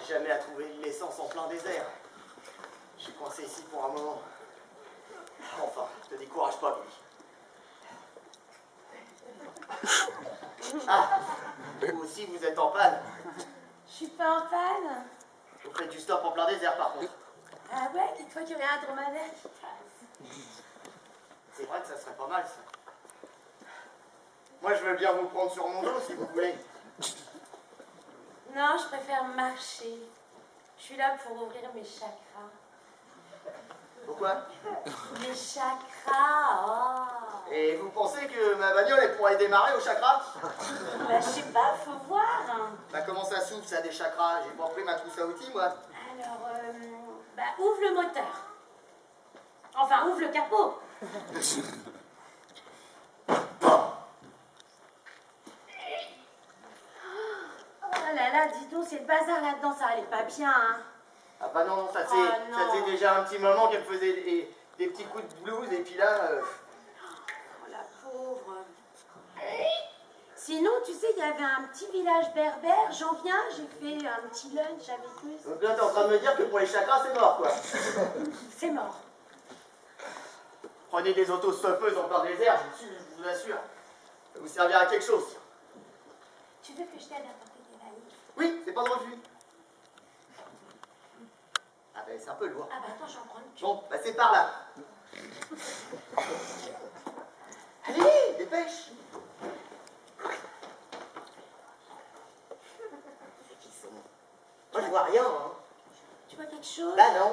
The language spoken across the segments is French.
j'arrive jamais à trouver de l'essence en plein désert. Je suis coincé ici pour un moment. Enfin, te décourage pas, Billy. Ah, vous aussi, vous êtes en panne. Je suis pas en panne. Vous faites du stop en plein désert, par contre. Ah ouais, dites-moi qu'il y aurait un dromadaire qui passe. C'est vrai que ça serait pas mal, ça. Moi, je veux bien vous prendre sur mon dos, si vous voulez. Non, je préfère marcher. Je suis là pour ouvrir mes chakras. Pourquoi? Mes chakras, oh. Et vous pensez que ma bagnole, elle pourrait démarrer au chakra? Bah, je sais pas, faut voir. Hein. Bah, comment ça s'ouvre, ça, des chakras? J'ai pas pris ma trousse à outils, moi. Alors, bah, ouvre le moteur. Enfin, ouvre le capot. Oh là là, dis donc, c'est le bazar là-dedans, ça allait pas bien, hein. Ah bah non, ça Oh non. faisait déjà un petit moment qu'elle faisait des petits coups de blues, et puis là... Oh la pauvre. Sinon, tu sais, il y avait un petit village berbère, j'en viens, j'ai fait un petit lunch avec eux. Donc là, t'es en train de me dire que pour les chakras, c'est mort, quoi. C'est mort. Prenez des autostoppeuses en plein désert, je vous assure. Ça va vous servir à quelque chose. Tu veux que je t'aide à porter tes valises? Oui, c'est pas de refus. Ah ben, c'est un peu lourd. Ah bah attends, j'en prends une. Bon, bah c'est par là. Allez, dépêche. C'est qui sont? Moi, je vois rien, hein. Tu vois quelque chose? Là, non.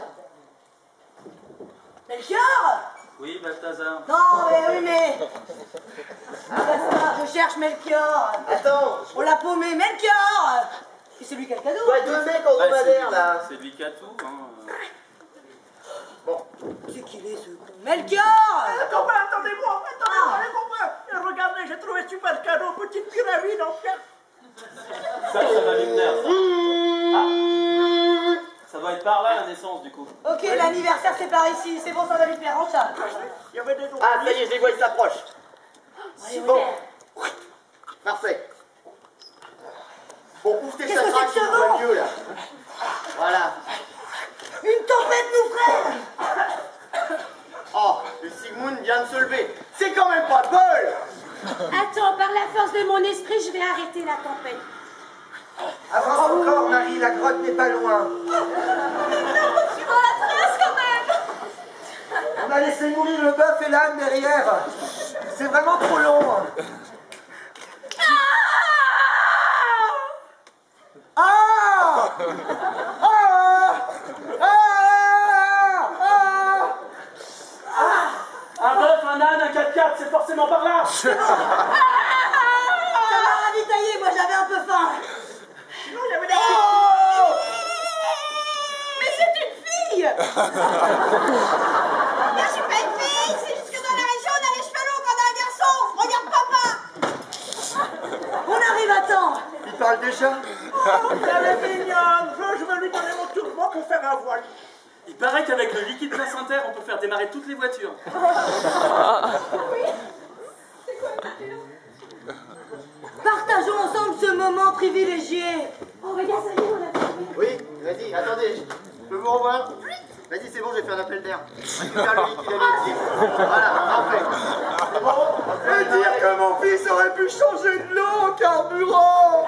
Melchior? Oui, Balthazar. Non, mais oui, mais... Je cherche Melchior. Attends. On l'a paumé, Melchior. Et c'est lui qui a le cadeau. Ouais, deux mecs en dromadaire, là. C'est lui qui a tout. Hein. Bon. C'est qui est ce con? Melchior. Attendez-moi, attendez-moi. Regardez, j'ai trouvé super cadeau, petite pyramide en pierre. Ça va lui plaire, ça. Ah. Ça va être par là, la naissance, du coup. Ok, l'anniversaire, c'est par ici. C'est bon, ça va lui plaire en chat. Il y avait des autres. Ah, ça y est, je les vois, ils s'approchent. Super. Bon. Parfait. Bon, ouvre tes Qu'est-ce que chakras, c'est que tu ce vois vent? mieux, là. Voilà. Une tempête nous freine. Oh, le Sigmund vient de se lever. C'est quand même pas de bol. Attends, par la force de mon esprit, je vais arrêter la tempête. Avance encore, Marie, la grotte n'est pas loin. Tu vois la trace quand même. On a laissé mourir le bœuf et l'âne derrière. C'est vraiment trop long. Ah! Ah! Ah! Ah! Un bœuf, un âne, un 4x4, c'est forcément par là. Ça m'a ravitaillé, moi j'avais un peu faim. Sinon, il y avait des... Oh! Mais c'est une fille. Moi, je suis pas une fille, c'est juste que dans la région, on a les cheveux longs quand on a un garçon. Regarde papa. On arrive à temps. Il parle déjà? Elle est mignonne. Je vais lui donner mon tourment pour faire un voile. Il paraît qu'avec le liquide placentaire, on peut faire démarrer toutes les voitures. Partageons ensemble ce moment privilégié. Oh, regarde, ça y est, on a trouvé. Oui, vas-y, attendez, je peux vous revoir? Vas-y, c'est bon, j'ai fait un appel d'air. Récupère le liquide amnésique. Voilà, parfait. C'est bon? Et dire que mon fils aurait pu changer de l'eau au carburant.